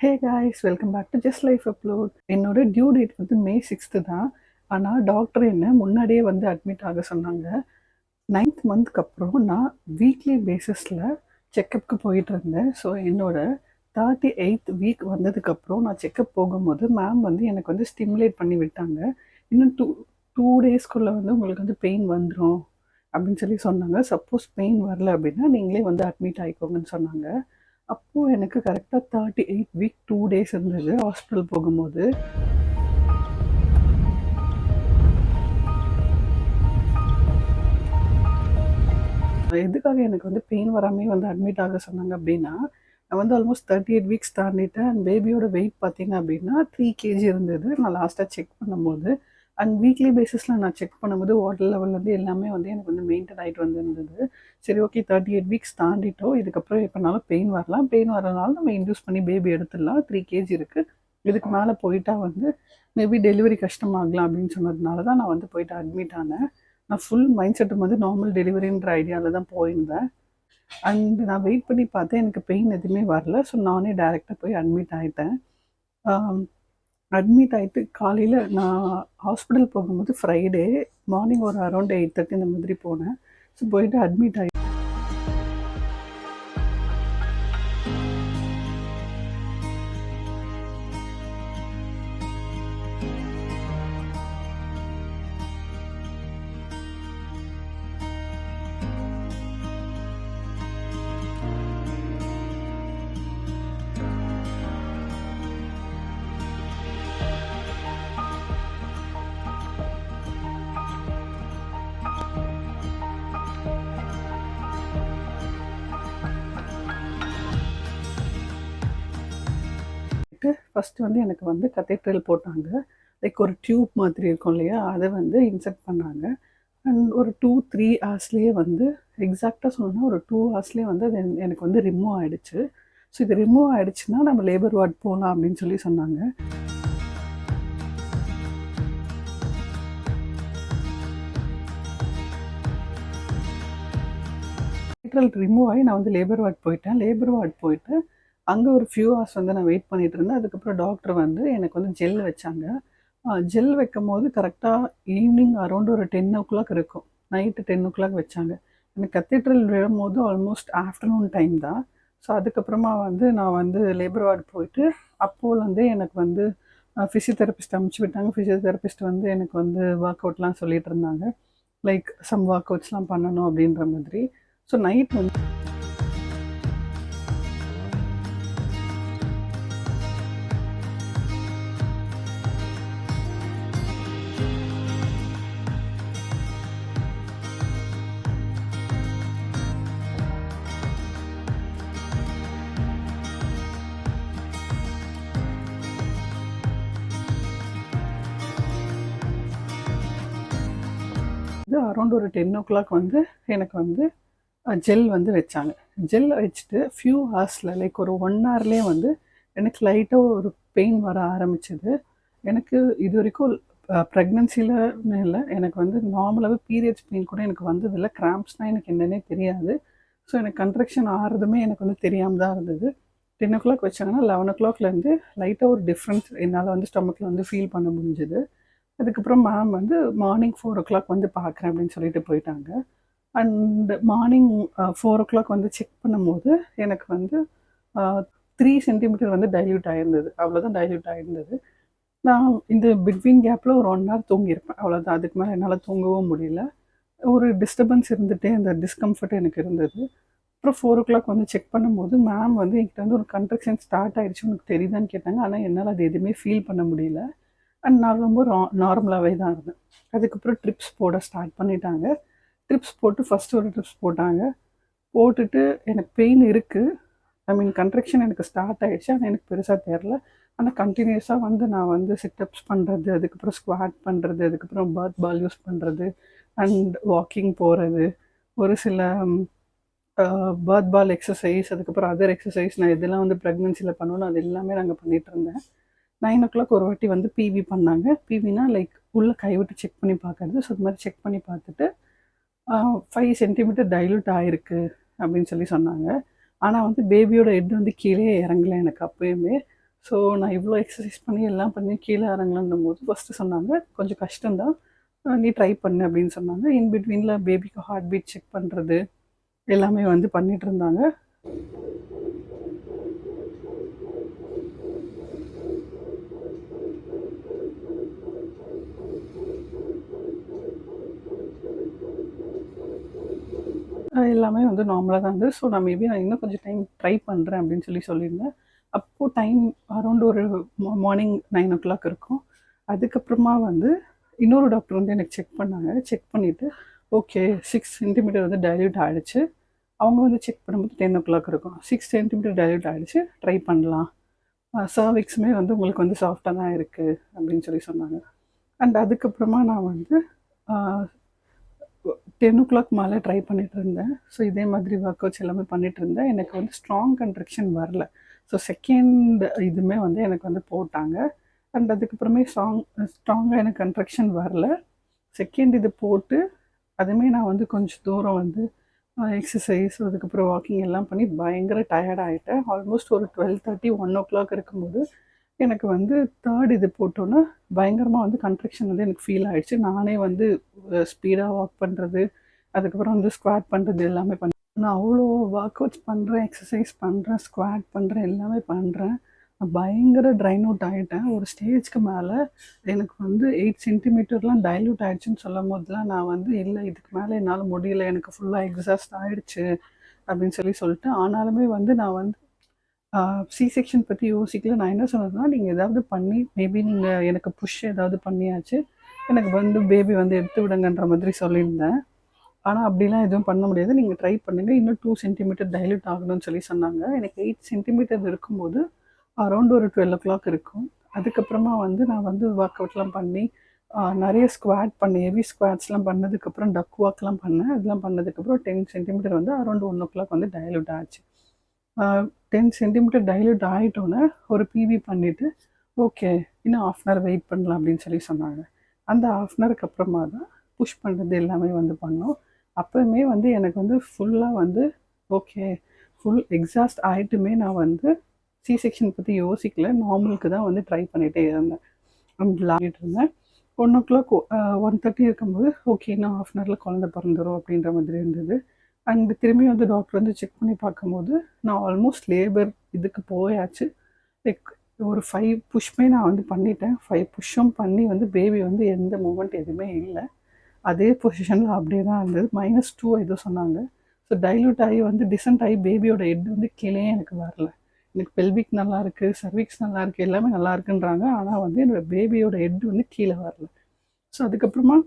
Hey guys, welcome back to just life upload. என்னோட due date வந்து மே 6 தான். ஆனால் டாக்டர் என்ன முன்னாடியே வந்து அட்மிட் ஆக சொன்னாங்க. 9th மந்த்க்கு அப்புறம் நான் வீக்லி பேசிஸில் செக்கப்புக்கு போயிட்டு இருந்தேன். ஸோ என்னோட 38th வீக் வந்ததுக்கப்புறம் நான் செக்கப் போகும்போது மேம் வந்து எனக்கு வந்து ஸ்டிமுலேட் பண்ணி விட்டாங்க. இன்னும் டூ டேஸ்க்குள்ளே வந்து உங்களுக்கு வந்து பெயின் வந்துடும் அப்படின்னு சொல்லி சொன்னாங்க. சப்போஸ் பெயின் வரல அப்படின்னா நீங்களே வந்து அட்மிட் ஆகிக்கோங்கன்னு சொன்னாங்க. அப்போது எனக்கு கரெக்டாக 38 வீக் 2 டேஸ் இருந்தது ஹாஸ்பிட்டல் போகும்போது. எதுக்காக எனக்கு வந்து பெயின் வராமே வந்து அட்மிட் ஆக சொன்னாங்க அப்படின்னா, நான் வந்து ஆல்மோஸ்ட் 38 வீக்ஸ் தாண்டிட்டேன். அண்ட் பேபியோட வெயிட் பார்த்தீங்க அப்படின்னா 3 கேஜி இருந்தது நான் லாஸ்ட்டாக செக் பண்ணும்போது. அண்ட் வீக்லி பேசிஸில் நான் செக் பண்ணும்போது வாட்டர் லெவல்லேருந்து எல்லாமே வந்து எனக்கு வந்து மெயின்டைன் ஆகிட்டு வந்துருந்தது. சரி, ஓகே, 38 வீக்ஸ் தாண்டிட்டோம், இதுக்கப்புறம் எப்போனாலும் பெயின் வரலாம், பெயின் வரனால நம்ம இன்டியூஸ் பண்ணி பேபி எடுத்துடலாம், 3 கேஜி இருக்குது, இதுக்கு மேலே போயிட்டா வந்து மேபி டெலிவரி கஷ்டமாகலாம் அப்படின்னு சொன்னதுனால தான் நான் வந்து போயிட்டு அட்மிட் ஆனேன். நான் ஃபுல் மைண்ட் செட்டும் வந்து நார்மல் டெலிவரின்ற ஐடியாவில் தான் போயிருந்தேன். அண்ட் நான் வெயிட் பண்ணி பார்த்தேன், எனக்கு பெயின் எதுவுமே வரல. ஸோ நானே டைரெக்டாக போய் அட்மிட் ஆகிட்டேன். அட்மிட் ஆகிட்டு காலையில் நான் ஹாஸ்பிட்டல் போகும்போது ஃப்ரைடே மார்னிங் ஒரு அரௌண்ட் 8:30 இந்த மாதிரி போனேன். ஸோ போயிட்டு அட்மிட் ஆகி ஃபஸ்ட்டு வந்து எனக்கு வந்து கத்தீட்ரல் போட்டாங்க. லைக் ஒரு டியூப் மாதிரி இருக்கும் இல்லையா, அதை வந்து இன்செர்ட் பண்ணாங்க. அண்ட் ஒரு 2-3 ஹவர்ஸ்லேயே வந்து எக்ஸாக்டாக சொல்லணும்னா ஒரு 2 ஹவர்ஸ்லேயே வந்து அது எனக்கு வந்து ரிமூவ் ஆகிடுச்சு. ஸோ இது ரிமூவ் ஆகிடுச்சுன்னா நம்ம லேபர் வார்ட் போகலாம் அப்படின்னு சொல்லி சொன்னாங்க. கத்தீட்ரல் ரிமூவ் ஆகி நான் வந்து லேபர் வார்ட் போயிட்டேன். லேபர் வார்ட் போயிட்டு அங்கே ஒரு ஃபியூ ஹவர்ஸ் வந்து நான் வெயிட் பண்ணிகிட்டு இருந்தேன். அதுக்கப்புறம் டாக்டர் வந்து எனக்கு வந்து ஜெல் வச்சாங்க. ஜெல் வைக்கும் போது கரெக்டாக ஈவினிங் அரௌண்ட் ஒரு 10 o'clock இருக்கும். நைட்டு 10 o'clock வச்சாங்க. எனக்கு கத்தீட்ரல் விழும்போது ஆல்மோஸ்ட் ஆஃப்டர்நூன் டைம் தான். ஸோ அதுக்கப்புறமா வந்து நான் வந்து லேபர் வார்டு போயிட்டு அப்போலேருந்தே எனக்கு வந்து ஃபிசியோதெரபிஸ்ட் அனுப்பிச்சி விட்டாங்க. ஃபிசியோதெரபிஸ்ட் வந்து எனக்கு வந்து ஒர்க் அவுட்லாம் சொல்லிகிட்டு இருந்தாங்க. லைக் சம் ஒர்க் அவுட்ஸ்லாம் பண்ணணும் அப்படின்ற மாதிரி. ஸோ நைட் வந்து அரௌண்ட் ஒரு 10 o'clock வந்து எனக்கு வந்து ஜெல் வந்து வச்சாங்க. ஜெல் வச்சுட்டு ஃபியூ ஹவர்ஸில் லைக் ஒரு 1 hourலேயே வந்து எனக்கு லைட்டாக ஒரு பெயின் வர ஆரம்பிச்சது. எனக்கு இது வரைக்கும் ப்ரெக்னென்சியில் இல்லை, எனக்கு வந்து நார்மலாகவே பீரியட்ஸ் பெயின் கூட எனக்கு வந்ததில்லை. கிராம்ப்ஸ்னால் எனக்கு என்னன்னே தெரியாது. ஸோ எனக்கு கன்ட்ரக்ஷன் ஆகிறதுமே எனக்கு வந்து தெரியாமல் தான் இருந்தது. 10 o'clock வச்சாங்கன்னா 11 o'clockலேருந்து லைட்டாக ஒரு டிஃப்ரென்ஸ் என்னால் வந்து ஸ்டொமக்கில் வந்து ஃபீல் பண்ண முடிஞ்சுது. அதுக்கப்புறம் மேம் வந்து மார்னிங் 4 o'clock வந்து பார்க்குறேன் அப்படின்னு சொல்லிட்டு போயிட்டாங்க. அண்ட் மார்னிங் 4 o'clock வந்து செக் பண்ணும்போது எனக்கு வந்து 3 சென்டிமீட்டர் வந்து டைல்யூட் ஆகிருந்தது. அவ்வளோதான் டைல்யூட் ஆகிருந்தது. நான் இந்த பிட்வீன் கேப்பில் ஒரு 1 hour தூங்கியிருப்பேன், அவ்வளோதான். அதுக்கு மேலே என்னால் தூங்கவும் முடியல. ஒரு டிஸ்டர்பன்ஸ் இருந்துகிட்டே அந்த டிஸ்கம்ஃபர்ட் எனக்கு இருந்தது. அப்புறம் 4 o'clock வந்து செக் பண்ணும்போது மேம் வந்து என்கிட்ட வந்து ஒரு கன்ட்ரக்ஷன் ஸ்டார்ட் ஆகிடுச்சு, உனக்கு தெரியுதான்னு கேட்டாங்க. ஆனால் என்னால் அது எதுவுமே ஃபீல் பண்ண முடியல. அண்ட் நான் ரொம்ப நார்மலாகவே தான் இருந்தேன். அதுக்கப்புறம் ட்ரிப்ஸ் போட ஸ்டார்ட் பண்ணிட்டாங்க. ட்ரிப்ஸ் போட்டு ஃபஸ்ட்டு ஒரு ட்ரிப்ஸ் போட்டாங்க. போட்டுட்டு எனக்கு பெயின் இருக்குது, ஐ மீன் கன்ட்ரக்ஷன் எனக்கு ஸ்டார்ட் ஆகிடுச்சு. ஆனால் எனக்கு பெருசாக தெரில. ஆனால் கண்டினியூஸாக வந்து நான் வந்து சிட்டப்ஸ் பண்ணுறது, அதுக்கப்புறம் ஸ்குவாட் பண்ணுறது, அதுக்கப்புறம் பர்த் பால் யூஸ் பண்ணுறது, அண்ட் வாக்கிங் போகிறது, ஒரு சில பர்த் பால் எக்ஸசைஸ், அதுக்கப்புறம் அதர் எக்ஸசைஸ் நான் இதெல்லாம் வந்து ப்ரெக்னென்சியில் பண்ணணும், அது எல்லாமே நாங்கள் பண்ணிகிட்டு இருந்தேன். 9 o'clock ஒரு வாட்டி வந்து பிவி பண்ணாங்க. பிவினா லைக் உள்ளே கைவிட்டு செக் பண்ணி பார்க்குறது. ஸோ அது மாதிரி செக் பண்ணி பார்த்துட்டு 5 சென்டிமீட்டர் டைல்யூட் ஆகிருக்கு அப்படின்னு சொல்லி சொன்னாங்க. ஆனால் வந்து பேபியோட ஹெட் வந்து கீழே இறங்கலை எனக்கு அப்போயுமே. ஸோ நான் இவ்வளோ எக்ஸசைஸ் பண்ணி எல்லாம் பண்ணி கீழே இறங்கலான்னும் போது ஃபஸ்ட்டு சொன்னாங்க கொஞ்சம் கஷ்டம்தான், நீ ட்ரை பண்ணு அப்படின்னு சொன்னாங்க. இன் பிட்வீனில் பேபிக்கு ஹார்ட் பீட் செக் பண்ணுறது எல்லாமே வந்து பண்ணிகிட்டு இருந்தாங்க. எல்லாமே வந்து நார்மலாக தான் இருந்தது. ஸோ நான் மேபி நான் இன்னும் கொஞ்சம் டைம் ட்ரை பண்ணுறேன் அப்படின்னு சொல்லியிருந்தேன். அப்போது டைம் அரௌண்ட் ஒரு மார்னிங் 9 இருக்கும். அதுக்கப்புறமா வந்து இன்னொரு டாக்டர் வந்து எனக்கு செக் பண்ணாங்க. செக் பண்ணிவிட்டு ஓகே 6 சென்டிமீட்டர் வந்து டைல்யூட் ஆகிடுச்சு. அவங்க வந்து செக் பண்ணும்போது 10 இருக்கும். 6 சென்டிமீட்டர் டைல்யூட் ஆகிடுச்சு, ட்ரை பண்ணலாம். சர்விக்ஸுமே வந்து உங்களுக்கு வந்து சாஃப்டாக தான் இருக்குது அப்படின்னு சொன்னாங்க. அண்ட் அதுக்கப்புறமா நான் வந்து 10 மேலே ட்ரை பண்ணிகிட்டு இருந்தேன். ஸோ இதே மாதிரி ஒர்க் அவுட்ஸ் எல்லாமே பண்ணிகிட்டு இருந்தேன். எனக்கு வந்து ஸ்ட்ராங் கன்ட்ரக்ஷன் வரல. ஸோ செகண்ட் இதுவுமே வந்து எனக்கு வந்து போட்டாங்க. அண்ட் அதுக்கப்புறமே ஸ்ட்ராங்காக எனக்கு கன்ட்ரக்ஷன் வரல. செகண்ட் இது போட்டு அதுவுமே நான் வந்து கொஞ்சம் தூரம் வந்து எக்ஸசைஸ் அதுக்கப்புறம் வாக்கிங் எல்லாம் பண்ணி பயங்கர டயர்ட் ஆகிட்டேன். ஆல்மோஸ்ட் ஒரு 12:30 1 இருக்கும்போது எனக்கு வந்து தேர்ட் இது போட்டோன்னா பயங்கரமாக வந்து கன்ட்ரக்ஷன் வந்து எனக்கு ஃபீல் ஆகிடுச்சு. நானே வந்து ஸ்பீடாக வாக் பண்ணுறது அதுக்கப்புறம் வந்து ஸ்குவாட் பண்ணுறது எல்லாமே பண்ணேன். நான் அவ்வளோ ஒர்க் அவுட்ஸ் பண்ணுறேன், எக்ஸசைஸ் பண்ணுறேன், ஸ்குவாட் பண்ணுறேன், எல்லாமே பண்ணுறேன். நான் பயங்கர ட்ரைன் அவுட் ஆகிட்டேன். ஒரு ஸ்டேஜ்க்கு மேலே எனக்கு வந்து 8 சென்டிமீட்டர்லாம் டைல்யூட் ஆகிடுச்சின்னு சொல்லும் போதெல்லாம் நான் வந்து இல்லை இதுக்கு மேலே என்னால் முடியல, எனக்கு ஃபுல்லாக எக்ஸாஸ்ட் ஆகிடுச்சு அப்படின்னு சொல்லிட்டு ஆனாலுமே வந்து நான் வந்து சி செக்ஷன் பற்றி யோசிக்கல. நான் என்ன சொன்னேன்னா நீங்கள் ஏதாவது பண்ணி மேபி நீங்கள் எனக்கு புஷ் ஏதாவது பண்ணியாச்சு, எனக்கு வந்து பேபி வந்து எடுத்து விடுங்கன்ற மாதிரி சொல்லியிருந்தேன். ஆனால் அப்படிலாம் எதுவும் பண்ண முடியாது, நீங்கள் ட்ரை பண்ணுங்கள், இன்னும் 2 சென்டிமீட்டர் டைல்யூட் ஆகணும்னு சொன்னாங்க. எனக்கு 8 சென்டிமீட்டர் இருக்கும்போது அரௌண்ட் ஒரு 12 இருக்கும். அதுக்கப்புறமா வந்து நான் வந்து ஒர்க் அவுட்லாம் பண்ணி நிறைய ஸ்குவாட் பண்ணேன். ஹெவி ஸ்குவாட்ஸ்லாம் பண்ணதுக்கப்புறம் டக் வாக்லாம் பண்ணேன். அதெல்லாம் பண்ணதுக்கப்புறம் 10 சென்டிமீட்டர் வந்து அரௌண்ட் 1 வந்து டைல்யூட் ஆச்சு. 10 சென்டிமீட்டர் டைல்யூட் ஆகிட்டோன்னே ஒரு பிவி பண்ணிவிட்டு ஓகே இன்னும் 1/2 hour வெயிட் பண்ணலாம் அப்படின்னு சொன்னாங்க. அந்த 1/2 hourக்கு அப்புறமா தான் புஷ் பண்ணுறது எல்லாமே வந்து பண்ணோம். அப்போவுமே வந்து எனக்கு வந்து ஃபுல்லாக வந்து ஓகே ஃபுல் எக்ஸாஸ்ட் ஆகிட்டுமே நான் வந்து சி செக்ஷன் பற்றி யோசிக்கல, நார்மலுக்கு தான் வந்து ட்ரை பண்ணிகிட்டே இருந்தேன். விளாடிட்டு இருந்தேன். 1:30 இருக்கும்போது ஓகே இன்னும் 1/2 hourல குழந்தை பிறந்துடும் அப்படின்ற மாதிரி இருந்தது. அண்ட் திரும்பி வந்து டாக்டர் வந்து செக் பண்ணி பார்க்கும்போது நான் ஆல்மோஸ்ட் லேபர் இதுக்கு போயாச்சு. லைக் ஒரு 5 புஷ்மே நான் வந்து பண்ணிட்டேன். 5 புஷ்ஷும் பண்ணி வந்து பேபி வந்து எந்த மூமெண்ட் எதுவுமே இல்லை, அதே பொசிஷனில் அப்படியே தான் இருந்தது. -2 ஏதோ சொன்னாங்க. ஸோ டைல்யூட் ஆகி வந்து டிசென்ட் ஆகி பேபியோட ஹெட் வந்து கீழே எனக்கு வரல. எனக்கு பெல்விக் நல்லா இருக்குது, சர்விக்ஸ் நல்லா இருக்குது, எல்லாமே நல்லா இருக்குன்றாங்க. ஆனால் வந்து என்னோடய பேபியோட ஹெட் வந்து கீழே வரல. ஸோ அதுக்கப்புறமா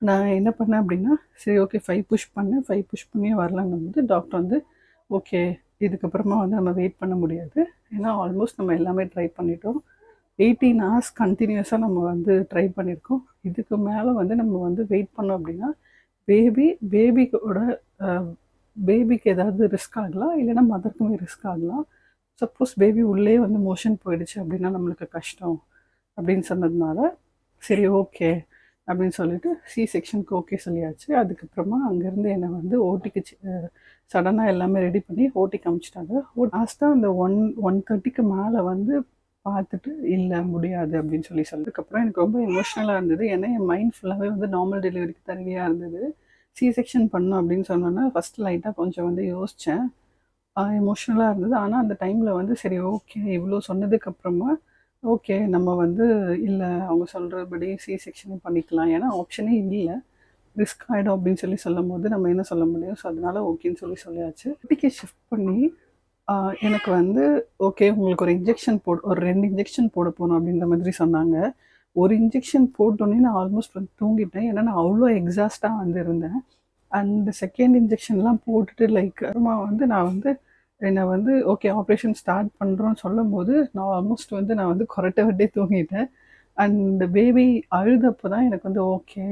நான் என்ன பண்ணேன் அப்படின்னா சரி ஓகே 5 புஷ் பண்ணேன். 5 புஷ் பண்ணியே வரலங்கும் போது டாக்டர் வந்து ஓகே இதுக்கப்புறமா வந்து நம்ம வெயிட் பண்ண முடியாது, ஏன்னா ஆல்மோஸ்ட் நம்ம எல்லாமே ட்ரை பண்ணிட்டோம். 18 hours கண்டினியூஸாக நம்ம வந்து ட்ரை பண்ணியிருக்கோம். இதுக்கு மேலே வந்து நம்ம வந்து வெயிட் பண்ணோம் அப்படின்னா பேபிக்கு ஏதாவது ரிஸ்க் ஆகலாம், இல்லைன்னா மதருக்குமே ரிஸ்க் ஆகலாம். சப்போஸ் பேபி உள்ளே வந்து மோஷன் போயிடுச்சு அப்படின்னா நம்மளுக்கு கஷ்டம் அப்படின்னு சொன்னதுனால சரி ஓகே அப்படின்னு சொல்லிட்டு சி செக்ஷனுக்கு ஓகே சொல்லியாச்சு. அதுக்கப்புறமா அங்கேருந்து என்னை வந்து ஓட்டிக்கு சடனாக எல்லாமே ரெடி பண்ணி ஓட்டிக்கு அமிச்சிட்டாங்க. லாஸ்ட்டாக அந்த 1:30க்கு மேலே வந்து பார்த்துட்டு இல்லை முடியாது அப்படின்னு சொன்னதுக்கப்புறம் எனக்கு ரொம்ப எமோஷ்னலாக இருந்தது. ஏன்னா என் மைண்ட் ஃபுல்லாகவே வந்து நார்மல் டெலிவரிக்கு தருவியாக இருந்தது. சி செக்ஷன் பண்ணோம் அப்படின்னு சொன்னோன்னா ஃபஸ்ட்டு லைட்டாக கொஞ்சம் வந்து யோசித்தேன், எமோஷ்னலாக இருந்தது. ஆனால் அந்த டைமில் வந்து சரி ஓகே இவ்வளோ சொன்னதுக்கப்புறமா ஓகே நம்ம வந்து இல்லை அவங்க சொல்கிறபடி சி செக்ஷனும் பண்ணிக்கலாம், ஏன்னா ஆப்ஷனே இல்லை, ரிஸ்க் ஆகிடும் அப்படின்னு சொல்லும் போது நம்ம என்ன சொல்ல முடியும். ஸோ அதனால் ஓகேன்னு சொல்லியாச்சு. ஓட்டிக்கு ஷிஃப்ட் பண்ணி எனக்கு வந்து ஓகே உங்களுக்கு ஒரு ஒரு 2 இன்ஜெக்ஷன் போட போகணும் அப்படின்ற மாதிரி சொன்னாங்க. ஒரு இன்ஜெக்ஷன் போட்டோன்னே நான் ஆல்மோஸ்ட் வந்து தூங்கிட்டேன், ஏன்னா நான் அவ்வளோ எக்ஸாஸ்ட்டாக வந்து இருந்தேன். அண்ட் செகண்ட் இன்ஜெக்ஷன்லாம் போட்டுட்டு லைக் அப்புறமா வந்து நான் வந்து என்னை வந்து ஓகே ஆப்ரேஷன் ஸ்டார்ட் பண்ணுறோன்னு சொல்லும் போது நான் ஆல்மோஸ்ட் வந்து நான் வந்து கொரட்டை விட்டே தூங்கிட்டேன். அண்ட் பேபி அழுதப்போ தான் எனக்கு வந்து ஓகே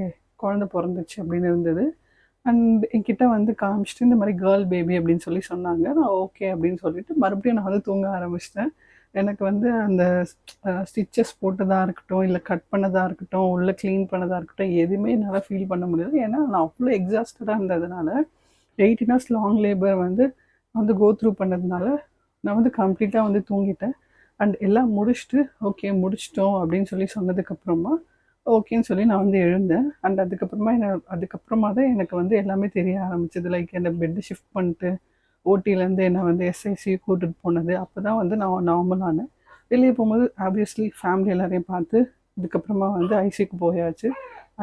குழந்தை பிறந்துச்சு அப்படின்னு இருந்தது. அண்ட் என்கிட்ட வந்து காமிச்சிட்டு இந்த மாதிரி கேர்ள் பேபி அப்படின்னு சொன்னாங்க. நான் ஓகே அப்படின்னு சொல்லிட்டு மறுபடியும் நான் வந்து தூங்க ஆரம்பிச்சிட்டேன். எனக்கு வந்து அந்த ஸ்டிச்சஸ் போட்டதாக இருக்கட்டும், இல்லை கட் பண்ணதாக இருக்கட்டும், உள்ளே க்ளீன் பண்ணதாக இருக்கட்டும், எதுவுமே என்னால் ஃபீல் பண்ண முடியாது. ஏன்னா நான் அவ்வளோ எக்ஸாஸ்டடாக இருந்ததுனால 18 hours லாங் லேபர் வந்து கோ த்ரூ பண்ணதுனால நான் வந்து கம்ப்ளீட்டாக வந்து தூங்கிட்டேன். அண்ட் எல்லாம் முடிச்சுட்டு ஓகே முடிச்சிட்டோம் அப்படின்னு சொல்லி சொன்னதுக்கப்புறமா ஓகேன்னு சொல்லி நான் வந்து எழுந்தேன். அண்ட் அதுக்கப்புறமா தான் எனக்கு வந்து எல்லாமே தெரிய ஆரம்பிச்சது. லைக் என்ன பெட்டு ஷிஃப்ட் பண்ணிட்டு ஓடிலேருந்து என்னை வந்து எஸ்ஐசி கூட்டிட்டு போனது. அப்போ தான் வந்து நான் நார்மலானேன். வெளியே போகும்போது ஆப்வியஸ்லி ஃபேமிலி எல்லாரையும் பார்த்து இதுக்கப்புறமா வந்து ஐசியூக்கு போயாச்சு.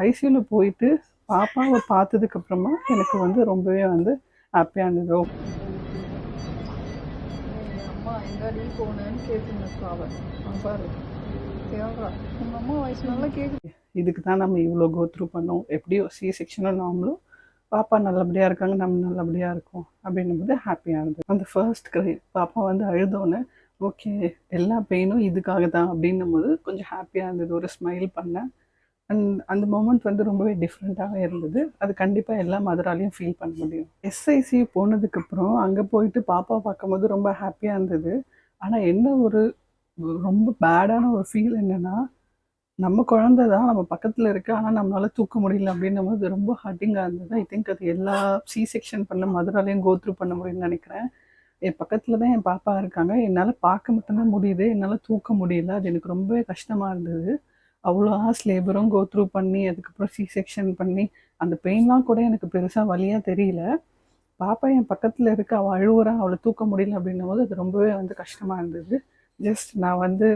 ஐசியூவில் போயிட்டு பாப்பாவை பார்த்ததுக்கப்புறமா எனக்கு வந்து ரொம்பவே வந்து ஹாப்பியாக இருந்தது. அம்மா எங்காடி போனேன்னு கேட்டுருந்தா அவள் பாரு தேவா உங்கள் அம்மா வாய்ஸ் நல்லா கேட்குது. இதுக்கு தான் நம்ம இவ்வளோ கோத்ரூ பண்ணோம். எப்படியோ சி செக்ஷனும் நாமளும் பாப்பா நல்லபடியாக இருக்காங்க, நம்ம நல்லபடியாக இருக்கோம் அப்படின்னும் போது ஹாப்பியாக இருந்தது. அந்த ஃபர்ஸ்ட் க்ரை பாப்பா வந்து அழுதோன்னே ஓகே எல்லா பெயினும் இதுக்காக தான் அப்படின்னும் போது கொஞ்சம் ஹாப்பியாக இருந்தது. ஒரு ஸ்மைல் பண்ணேன். அண்ட் அந்த மொமெண்ட் வந்து ரொம்பவே டிஃப்ரெண்ட்டாகவே இருந்தது. அது கண்டிப்பாக எல்லா மதராலையும் ஃபீல் பண்ண முடியும். எஸ்ஐசி போனதுக்கப்புறம் அங்கே போயிட்டு பாப்பா பார்க்கும்போது ரொம்ப ஹாப்பியாக இருந்தது. ஆனால் என்ன ஒரு ரொம்ப பேடான ஒரு ஃபீல் என்னென்னா, நம்ம குழந்தை தான் நம்ம பக்கத்தில் இருக்குது, ஆனால் நம்மளால் தூக்க முடியல அப்படின்னும் போது ரொம்ப ஹர்ட்டிங்காக இருந்தது. ஐ திங்க் அது எல்லா சி செக்ஷன் பண்ண மதராலையும் கோத்ரூ பண்ண முடியும்னு நினைக்கிறேன். என் பக்கத்தில் தான் என் பாப்பா இருக்காங்க, என்னால் பார்க்க மட்டும்தான் முடியுது, என்னால் தூக்க முடியல. அது எனக்கு ரொம்பவே கஷ்டமாக இருந்தது. அவ்வளோ ஹார்ஸ் லேபரும் கோத்ரூ பண்ணி அதுக்கப்புறம் சி செக்ஷன் பண்ணி அந்த பெயின்லாம் கூட எனக்கு பெருசாக வலியாக தெரியல. பாப்பா என் பக்கத்தில் இருக்க, அவள் அழுவுறா, அவளை தூக்க முடியல அப்படின்னும் போது அது ரொம்பவே வந்து கஷ்டமாக இருந்தது. ஜஸ்ட் நான் வந்து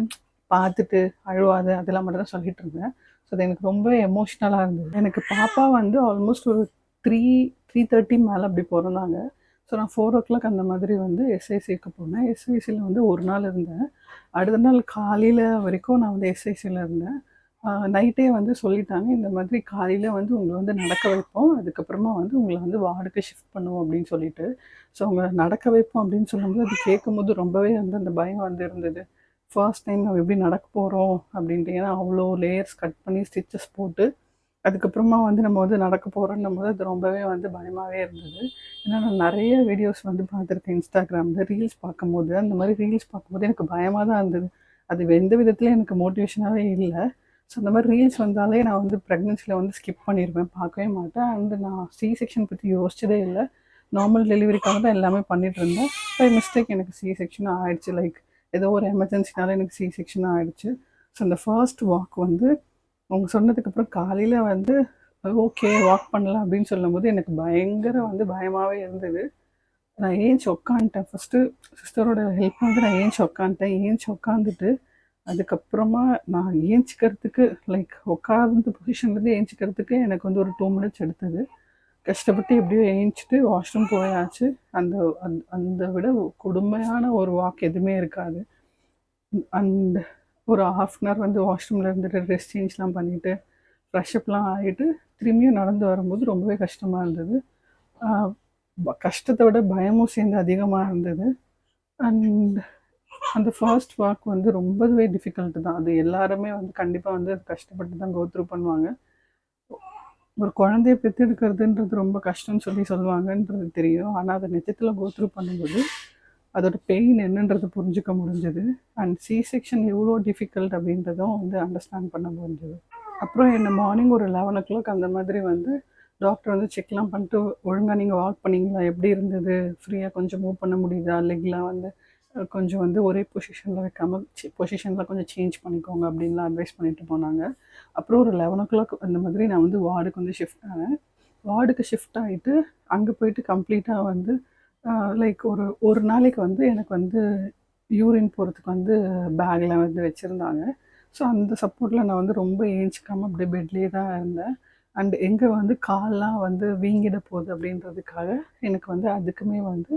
பார்த்துட்டு அழுவாத அதெல்லாம் மட்டும் தான் சொல்லிட்டு இருந்தேன். ஸோ அது எனக்கு ரொம்ப எமோஷ்னலாக இருந்தது. எனக்கு பாப்பா வந்து ஆல்மோஸ்ட் ஒரு 3:30 மேலே அப்படி பிறந்தாங்க. ஸோ நான் 4 o'clock அந்த மாதிரி வந்து எஸ்ஐசிக்கு போனேன். எஸ்ஐசியில் வந்து ஒரு நாள் இருந்தேன். அடுத்த நாள் காலையில் வரைக்கும் நான் வந்து எஸ்ஐசியில் இருந்தேன். நைட்டே வந்து சொல்லிட்டாங்க, இந்த மாதிரி காலையில் வந்து உங்களை வந்து நடக்க வைப்போம், அதுக்கப்புறமா வந்து உங்களை வந்து வார்டுக்கு ஷிஃப்ட் பண்ணுவோம் அப்படின்னு சொல்லிட்டு. ஸோ அவங்க நடக்க வைப்போம் அப்படின்னு சொல்லும்போது அது கேட்கும்போது ரொம்பவே வந்து அந்த பயம் வந்து இருந்தது. ஃபர்ஸ்ட் டைம் நம்ம எப்படி நடக்க போகிறோம் அப்படின்ட்டு. ஏன்னா அவ்வளோ லேயர்ஸ் கட் பண்ணி ஸ்டிச்சஸ் போட்டு அதுக்கப்புறமா வந்து நம்ம வந்து நடக்க போகிறோன்னும் போது அது ரொம்பவே வந்து பயமாகவே இருந்தது. ஏன்னா நான் நிறைய வீடியோஸ் வந்து பார்த்துருக்கேன் இன்ஸ்டாகிராமில் ரீல்ஸ் பார்க்கும்போது. அந்த மாதிரி ரீல்ஸ் பார்க்கும்போது எனக்கு பயமாக தான் இருந்தது. அது எந்த விதத்துலையும் எனக்கு மோட்டிவேஷனாகவே இல்லை. ஸோ அந்த மாதிரி ரீல்ஸ் வந்தாலே நான் வந்து ப்ரெக்னென்சியில் வந்து ஸ்கிப் பண்ணிடுவேன், பார்க்கவே மாட்டேன். அண்டு நான் சி செக்ஷன் பற்றி யோசிச்சதே இல்லை. நார்மல் டெலிவரிக்காக தான் எல்லாமே பண்ணிகிட்டு இருந்தேன். பை மிஸ்டேக் எனக்கு சி செக்ஷனாக ஆயிடுச்சு. லைக் ஏதோ ஒரு எமர்ஜென்சினால எனக்கு சி செக்ஷனாக ஆகிடுச்சு. ஸோ அந்த ஃபர்ஸ்ட் வாக் வந்து அவங்க சொன்னதுக்கப்புறம் காலையில் வந்து ஓகே வாக் பண்ணலாம் அப்படின்னு சொல்லும்போது எனக்கு பயங்கர வந்து பயமாகவே இருந்தது. நான் ஏஞ்சி உக்காந்துட்டேன். ஃபஸ்ட்டு சிஸ்டரோட ஹெல்ப் வந்து நான் ஏஞ்சி உக்காந்துட்டேன். ஏஞ்சி உக்காந்துட்டு அதுக்கப்புறமா நான் ஏஞ்சிக்கிறதுக்கு லைக் உட்கார்ந்த பொசிஷன்லேருந்து ஏஞ்சிக்கிறதுக்கு எனக்கு வந்து ஒரு 2 minutes எடுத்தது. கஷ்டப்பட்டு எப்படியோ ஏஞ்சிட்டு வாஷ்ரூம் போயாச்சு. அந்த அந்த விட கொடுமையான ஒரு வாக் எதுவுமே இருக்காது. அண்ட் ஒரு 1/2 hour வந்து வாஷ்ரூமில் இருந்துட்டு ட்ரெஸ் சேஞ்ச்லாம் பண்ணிவிட்டு ஃப்ரெஷ்அப்லாம் ஆகிட்டு திரும்பியும் நடந்து வரும்போது ரொம்பவே கஷ்டமாக இருந்தது. கஷ்டத்தை விட பயமும் சேர்ந்து அதிகமாக இருந்தது. அண்ட் அந்த ஃபர்ஸ்ட் வாக் வந்து ரொம்பவே டிஃபிகல்ட்டு தான். அது எல்லாருமே வந்து கண்டிப்பாக வந்து கஷ்டப்பட்டு தான் கோத்ரூ பண்ணுவாங்க. ஒரு குழந்தைய பெற்றெடுக்கிறதுன்றது ரொம்ப கஷ்டம்னு சொல்லுவாங்கன்றது தெரியும். ஆனால் அதை நிஜத்தில் கோத்ரூ பண்ணும்போது அதோட பெயின் என்னன்றது புரிஞ்சுக்க முடிஞ்சது. அண்ட் சி செக்ஷன் எவ்வளோ டிஃபிகல்ட் அப்படின்றதும் வந்து அண்டர்ஸ்டாண்ட் பண்ண முடிஞ்சது. அப்புறம் என்ன மார்னிங் ஒரு 11 o'clock அந்த மாதிரி வந்து டாக்டர் வந்து செக்லாம் பண்ணிட்டு ஒழுங்காக நீங்கள் வாக் பண்ணிங்களா, எப்படி இருந்தது, ஃப்ரீயாக கொஞ்சம் மூவ் பண்ண முடியுதா, லெக்லாம் வந்து கொஞ்சம் வந்து ஒரே பொசிஷனில் வைக்காமல் பொசிஷனில் கொஞ்சம் சேஞ்ச் பண்ணிக்கோங்க அப்படின்லாம் அட்வைஸ் பண்ணிட்டு போனாங்க. அப்புறம் ஒரு 11 o'clock அந்த மாதிரி நான் வந்து வார்டுக்கு வந்து ஷிஃப்ட் ஆனேன். வார்டுக்கு ஷிஃப்ட் ஆகிட்டு அங்கே போயிட்டு கம்ப்ளீட்டாக வந்து லைக் ஒரு நாளைக்கு வந்து எனக்கு வந்து யூரின் போகிறதுக்கு வந்து பேக்கில் வந்து வச்சுருந்தாங்க. ஸோ அந்த சப்போர்ட்டில் நான் வந்து ரொம்ப ஏஞ்சிக்காமல் அப்படியே பெட்லேயே தான் இருந்தேன். அண்ட் எங்கே வந்து கால்லாம் வந்து வீங்கிட போகுது அப்படின்றதுக்காக எனக்கு வந்து அதுக்குமே வந்து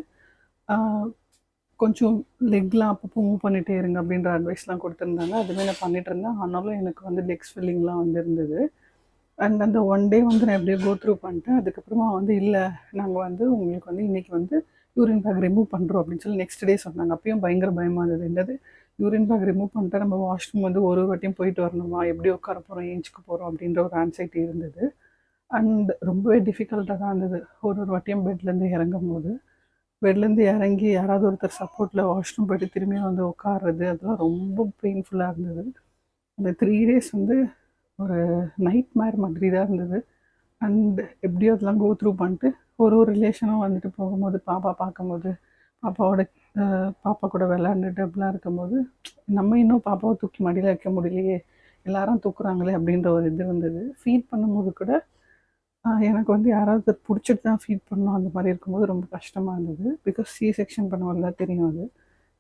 கொஞ்சம் லெக்லாம் அப்பப்போ மூவ் பண்ணிகிட்டே இருங்க அப்படின்ற அட்வைஸ்லாம் கொடுத்துருந்தாங்க. அதுவே நான் பண்ணிகிட்டு இருந்தேன். ஆனாலும் எனக்கு வந்து லெக் ஸ்வெல்லிங்லாம் வந்து இருந்தது. அண்ட் அந்த 1 day வந்து நான் எப்படியோ கோத்ரூ பண்ணிட்டேன். அதுக்கப்புறமா வந்து இல்லை நாங்கள் வந்து உங்களுக்கு வந்து இன்றைக்கி வந்து யூரின் பேக் ரிமூவ் பண்ணுறோம் அப்படின்னு சொல்லி நெக்ஸ்ட் டே சொன்னாங்க. அப்பயும் பயங்கர பயமாக இருந்தது. என்னது யூரின் பேக் ரிமூவ் பண்ணிட்டா நம்ம வாஷ்ரூம் வந்து ஒரு வாட்டியும் போயிட்டு வரணுமா, எப்படி உட்கார போகிறோம், ஏஞ்சிக்க போகிறோம் அப்படின்ற ஒரு ஆன்சைட்டி இருந்தது. அண்ட் ரொம்பவே டிஃபிகல்ட்டாக தான் இருந்தது. ஒரு வாட்டியும் பெட்லேருந்து இறங்கும் போது பெட்லேருந்து இறங்கி யாராவது ஒருத்தர் சப்போர்ட்டில் வாஷ்ரூம் போய்ட்டு திரும்பியும் வந்து உட்காடுறது அதெல்லாம் ரொம்ப பெயின்ஃபுல்லாக இருந்தது. அந்த 3 days வந்து ஒரு நைட் மேர் மாதிரி தான் இருந்தது. அண்ட் எப்படியோ அதெல்லாம் கோத்ரூ பண்ணிட்டு ஒரு ரிலேஷனும் வந்துட்டு போகும்போது பாப்பா பார்க்கும்போது பாப்பாவோட பாப்பா கூட விளாண்டுட்டு அப்படிலாம் இருக்கும்போது நம்ம இன்னும் பாப்பாவை தூக்கி மடியில் வைக்க முடியலையே, எல்லாரும் தூக்குறாங்களே அப்படின்ற ஒரு இது இருந்தது. ஃபீட் பண்ணும்போது கூட எனக்கு வந்து யாராவது பிடிச்சிட்டு தான் ஃபீட் பண்ணணும் அந்த மாதிரி இருக்கும்போது ரொம்ப கஷ்டமாக இருந்தது. பிகாஸ் சி செக்ஷன் பண்ணுவோம்ல, தெரியும் அது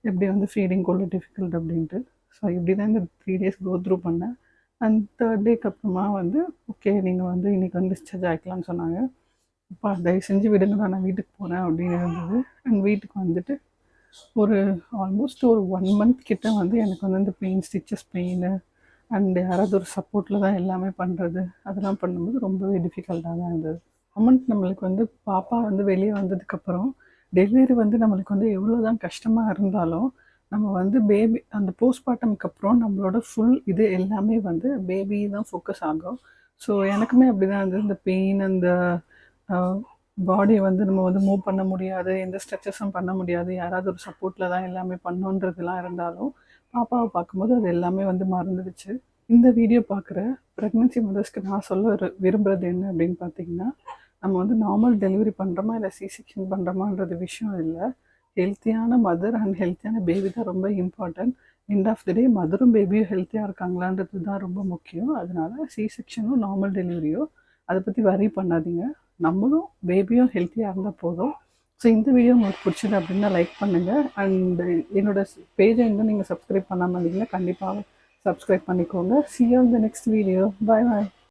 எப்படி வந்து ஃபீடிங் கொள்ள டிஃபிகல்ட் அப்படின்ட்டு. ஸோ இப்படி தான் இந்த 3 days கோ த்ரூ பண்ணேன். அண்ட் 3rd டேக்கு அப்புறமா வந்து ஓகே நீங்கள் வந்து இன்றைக்கி வந்து டிஸ்சார்ஜ் ஆகிக்கலாம்னு சொன்னாங்க. அப்பா தயவு செஞ்சு விடுங்கடா, நான் வீட்டுக்கு போகிறேன் அப்படின்னு இருந்தது. அண்ட் வீட்டுக்கு வந்துட்டு ஒரு ஆல்மோஸ்ட் ஒரு 1 month கிட்ட வந்து எனக்கு வந்து இந்த பெயின், ஸ்டிச்சஸ் பெயின் அண்ட் யாராவது ஒரு சப்போர்ட்டில் தான் எல்லாமே பண்ணுறது, அதெல்லாம் பண்ணும்போது ரொம்பவே டிஃபிகல்ட்டாக தான் இருந்தது. கமெண்ட் நம்மளுக்கு வந்து பாப்பா வந்து வெளியே வந்ததுக்கப்புறம் டெலிவரி வந்து நம்மளுக்கு வந்து எவ்வளோ தான் கஷ்டமாக இருந்தாலும் நம்ம வந்து பேபி அந்த போஸ்ட்மார்ட்டம்க்கு அப்புறம் நம்மளோட ஃபுல் இது எல்லாமே வந்து பேபி தான் ஃபோக்கஸ் ஆகும். ஸோ எனக்குமே அப்படி தான் இருந்தது. இந்த பெயின், அந்த பாடியை வந்து நம்ம வந்து மூவ் பண்ண முடியாது, எந்த ஸ்ட்ரெச்சஸும் பண்ண முடியாது, யாராவது ஒரு சப்போர்ட்டில் தான் எல்லாமே பண்ணோன்றதுலாம் இருந்தாலும் பாப்பாவை பார்க்கும்போது அது எல்லாமே வந்து மறந்துடுச்சு. இந்த வீடியோ பார்க்குற ப்ரெக்னென்சி மதர்ஸ்க்கு நான் சொல்ல விரும்புகிறது என்ன அப்படின்னு பார்த்தீங்கன்னா, நம்ம வந்து நார்மல் டெலிவரி பண்ணுறோமா இல்லை சி செக்ஷன் பண்ணுறோமான்றது விஷயம் இல்லை. ஹெல்த்தியான மதர் அண்ட் ஹெல்த்தியான பேபி தான் ரொம்ப இம்பார்ட்டன்ட். எண்ட் ஆஃப் த டே மதரும் பேபியும் ஹெல்த்தியாக இருக்காங்களான்றது தான் ரொம்ப முக்கியம். அதனால சி செக்ஷனோ நார்மல் டெலிவரியோ அதை பற்றி வரி பண்ணாதீங்க. நம்மளும் பேபியும் ஹெல்த்தியாக இருந்தால் போதும். ஸோ இந்த வீடியோ உங்களுக்கு பிடிச்சது அப்படின்னா லைக் பண்ணுங்கள். அண்ட் என்னோடய பேஜை இன்னும் நீங்கள் சப்ஸ்கிரைப் பண்ணாமல் இருந்தீங்கன்னா கண்டிப்பாக சப்ஸ்கிரைப் பண்ணிக்கோங்க. See you in the next video. Bye bye.